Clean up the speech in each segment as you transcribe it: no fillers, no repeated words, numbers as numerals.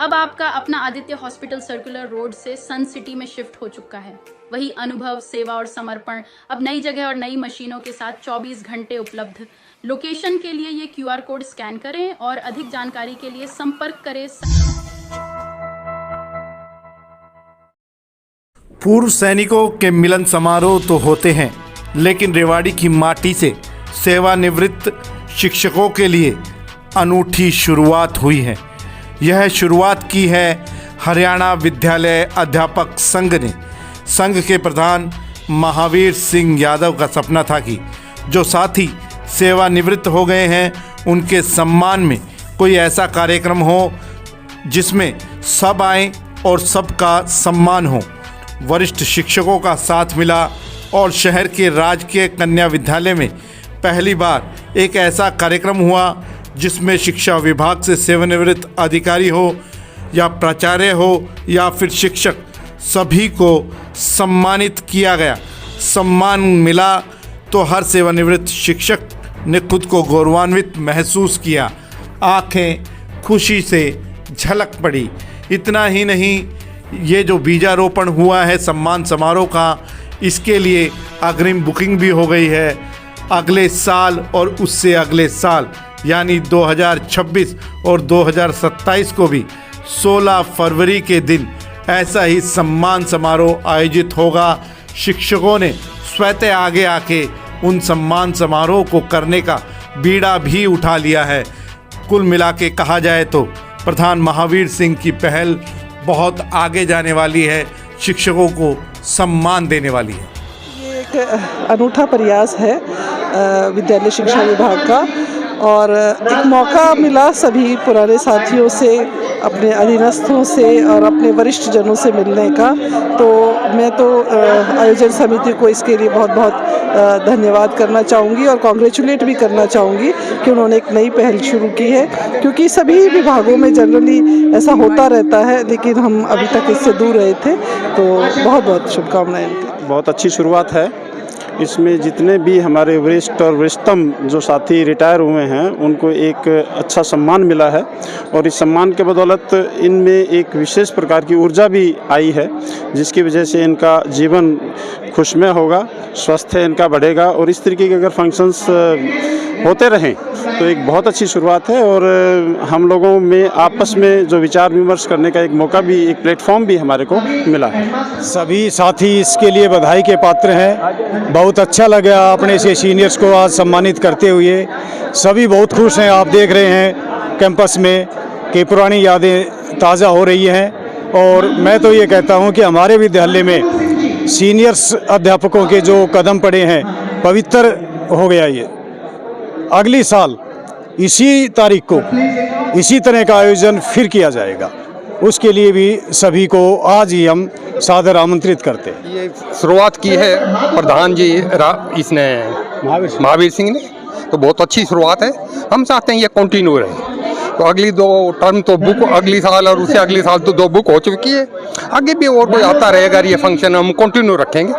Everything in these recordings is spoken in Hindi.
अब आपका अपना आदित्य हॉस्पिटल सर्कुलर रोड से सन सिटी में शिफ्ट हो चुका है। वही अनुभव, सेवा और समर्पण अब नई जगह और नई मशीनों के साथ 24 घंटे उपलब्ध। लोकेशन के लिए ये QR कोड स्कैन करें और अधिक जानकारी के लिए संपर्क करें। पूर्व सैनिकों के मिलन समारोह तो होते हैं, लेकिन रेवाड़ी की माटी से सेवानिवृत्त शिक्षकों के लिए अनूठी शुरुआत हुई है। यह शुरुआत की है हरियाणा विद्यालय अध्यापक संघ ने। संघ के प्रधान महावीर सिंह यादव का सपना था कि जो साथी सेवानिवृत्त हो गए हैं उनके सम्मान में कोई ऐसा कार्यक्रम हो जिसमें सब आएं और सबका सम्मान हो। वरिष्ठ शिक्षकों का साथ मिला और शहर के राजकीय कन्या विद्यालय में पहली बार एक ऐसा कार्यक्रम हुआ जिसमें शिक्षा विभाग से सेवानिवृत्त अधिकारी हो या प्राचार्य हो या फिर शिक्षक, सभी को सम्मानित किया गया। सम्मान मिला तो हर सेवानिवृत्त शिक्षक ने खुद को गौरवान्वित महसूस किया। आंखें खुशी से झलक पड़ी। इतना ही नहीं, ये जो बीजारोपण हुआ है सम्मान समारोह का, इसके लिए अग्रिम बुकिंग भी हो गई है। अगले साल और उससे अगले साल यानी 2026 और 2027 को भी 16 फरवरी के दिन ऐसा ही सम्मान समारोह आयोजित होगा। शिक्षकों ने स्वतः आगे आके उन सम्मान समारोह को करने का बीड़ा भी उठा लिया है। कुल मिला के कहा जाए तो प्रधान महावीर सिंह की पहल बहुत आगे जाने वाली है, शिक्षकों को सम्मान देने वाली है। ये एक अनूठा प्रयास है विद्यालय शिक्षा विभाग का, और एक मौका मिला सभी पुराने साथियों से, अपने अधीनस्थों से और अपने वरिष्ठ जनों से मिलने का। तो मैं तो आयोजन समिति को इसके लिए बहुत बहुत धन्यवाद करना चाहूँगी और कॉन्ग्रेचुलेट भी करना चाहूँगी कि उन्होंने एक नई पहल शुरू की है, क्योंकि सभी विभागों में जनरली ऐसा होता रहता है, लेकिन हम अभी तक इससे दूर रहे थे। तो बहुत बहुत शुभकामनाएं। बहुत अच्छी शुरुआत है। इसमें जितने भी हमारे वरिष्ठ और वरिष्ठतम जो साथी रिटायर हुए हैं उनको एक अच्छा सम्मान मिला है, और इस सम्मान के बदौलत इनमें एक विशेष प्रकार की ऊर्जा भी आई है, जिसकी वजह से इनका जीवन खुशमय होगा, स्वास्थ्य इनका बढ़ेगा। और इस तरीके के अगर फंक्शंस होते रहें तो एक बहुत अच्छी शुरुआत है, और हम लोगों में आपस में जो विचार विमर्श करने का एक मौका भी, एक प्लेटफॉर्म भी हमारे को मिला है। सभी साथी इसके लिए बधाई के पात्र हैं। बहुत अच्छा लगा अपने से सीनियर्स को आज सम्मानित करते हुए। सभी बहुत खुश हैं। आप देख रहे हैं कैंपस में कि पुरानी यादें ताज़ा हो रही हैं। और मैं तो ये कहता हूँ कि हमारे विद्यालय में सीनियर्स अध्यापकों के जो कदम पड़े हैं, पवित्र हो गया ये। अगली साल इसी तारीख को इसी तरह का आयोजन फिर किया जाएगा। उसके लिए भी सभी को आज ही हम सादर आमंत्रित करते हैं। ये शुरुआत की है प्रधान जी इसने महावीर सिंह ने, तो बहुत अच्छी शुरुआत है। हम चाहते हैं ये कंटिन्यू रहे। तो अगली 2 टर्म तो बुक अगली साल और उससे अगली साल तो 2 बुक हो चुकी है। आगे भी और कोई आता रहेगा, ये फंक्शन हम कंटिन्यू रखेंगे।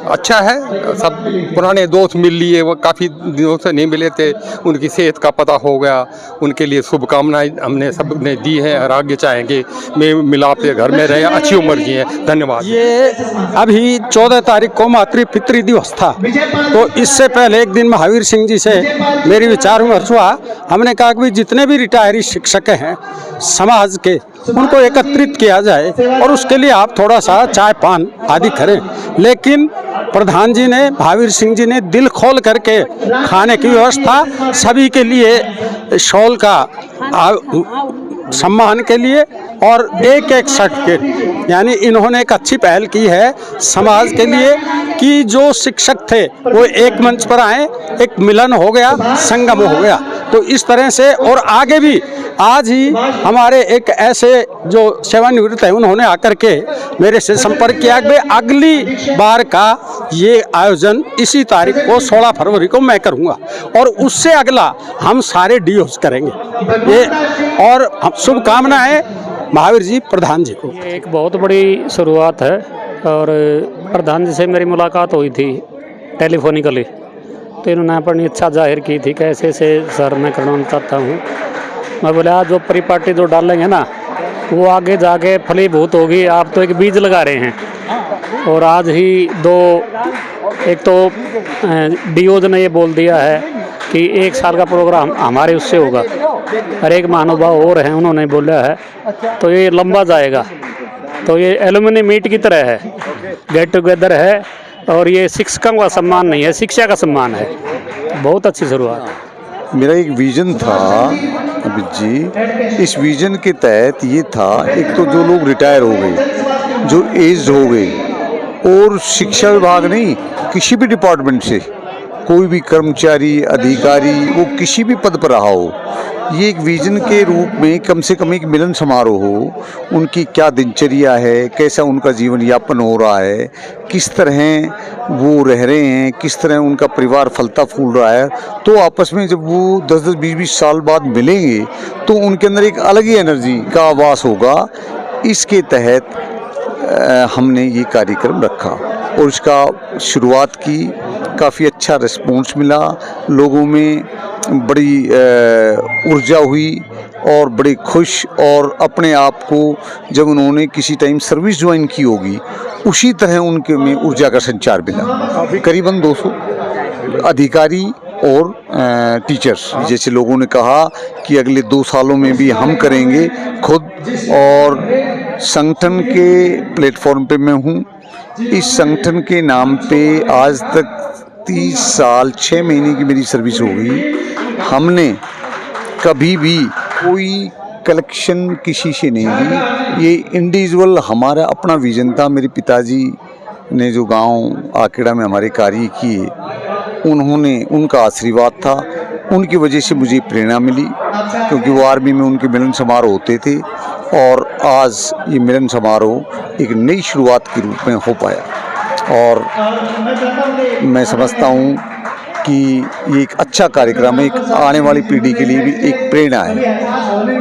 अच्छा है, सब पुराने दोस्त मिल लिए, वो काफ़ी दिनों से नहीं मिले थे, उनकी सेहत का पता हो गया। उनके लिए शुभकामनाएं हमने सब ने दी हैं और आगे चाहेंगे मैं मिलाप के घर में रहे, अच्छी उम्र जी है। धन्यवाद। ये अभी 14 तारीख को मातृपितृ दिवस था, तो इससे पहले एक दिन महावीर सिंह जी से मेरी विचार विमर्श हुआ। हमने कहा कि जितने भी रिटायरी शिक्षक हैं समाज के, उनको एकत्रित किया जाए और उसके लिए आप थोड़ा सा चाय पान आदि करें। लेकिन प्रधान जी ने, महावीर सिंह जी ने दिल खोल करके खाने की व्यवस्था, सभी के लिए शॉल का सम्मान के लिए और एक सर्टिफिकेट, यानी इन्होंने एक अच्छी पहल की है समाज के लिए कि जो शिक्षक थे वो एक मंच पर आए, एक मिलन हो गया, संगम हो गया। तो इस तरह से और आगे भी आज ही हमारे एक ऐसे जो सेवानिवृत्त हैं उन्होंने आकर के मेरे से संपर्क किया कि अगली बार का ये आयोजन इसी तारीख को 16 फरवरी को मैं करूँगा और उससे अगला हम सारे डीओस करेंगे। ये और शुभकामनाएं महावीर जी प्रधान जी को। ये एक बहुत बड़ी शुरुआत है और प्रधान जी से मेरी मुलाकात हुई थी टेलीफोनिकली, तो इन्होंने अपनी इच्छा जाहिर की थी कैसे से सर मैं करवाना चाहता हूँ। मैं बोला जो परिपाटी जो डालेंगे ना वो आगे जाके फलीभूत होगी। आप तो एक बीज लगा रहे हैं और आज ही एक तो डीओज ने ये बोल दिया है कि 1 साल का प्रोग्राम हमारे उससे होगा और एक महानुभाव और हैं उन्होंने बोला है, तो ये लंबा जाएगा। तो ये एलुमिनी मीट की तरह है, गेट टुगेदर है और ये शिक्षकों का सम्मान नहीं है, शिक्षा का सम्मान है। बहुत अच्छी शुरुआत। मेरा एक विज़न था अभित जी, इस विज़न के तहत ये था, एक तो जो लोग रिटायर हो गए, जो एज्ड हो गए, और शिक्षा विभाग नहीं, किसी भी डिपार्टमेंट से कोई भी कर्मचारी अधिकारी वो किसी भी पद पर रहा हो, ये एक विज़न के रूप में कम से कम एक मिलन समारोह हो। उनकी क्या दिनचर्या है, कैसा उनका जीवन यापन हो रहा है, किस तरह वो रह रहे हैं, किस तरह उनका परिवार फलता फूल रहा है, तो आपस में जब वो 10-10, 20-20 साल बाद मिलेंगे तो उनके अंदर एक अलग ही एनर्जी का आवास होगा। इसके तहत हमने ये कार्यक्रम रखा और इसका शुरुआत की, काफ़ी अच्छा रिस्पॉन्स मिला, लोगों में बड़ी ऊर्जा हुई और बड़े खुश, और अपने आप को जब उन्होंने किसी टाइम सर्विस ज्वाइन की होगी उसी तरह उनके में ऊर्जा का संचार मिला। करीबन 200 अधिकारी और टीचर्स, जैसे लोगों ने कहा कि अगले 2 सालों में भी हम करेंगे खुद, और संगठन के प्लेटफॉर्म पे मैं हूँ। इस संगठन के नाम पे आज तक 30 साल 6 महीने की मेरी सर्विस हो गई। हमने कभी भी कोई कलेक्शन किसी से नहीं ली, ये इंडिविजुअल हमारा अपना विज़न था। मेरे पिताजी ने जो गांव आकेड़ा में हमारे कार्य किए, उनका आशीर्वाद था, उनकी वजह से मुझे प्रेरणा मिली, क्योंकि वो आर्मी में उनके मिलन समारोह होते थे और आज ये मिलन समारोह एक नई शुरुआत के रूप में हो पाया। और मैं समझता हूँ कि ये एक अच्छा कार्यक्रम है, एक आने वाली पीढ़ी के लिए भी एक प्रेरणा है।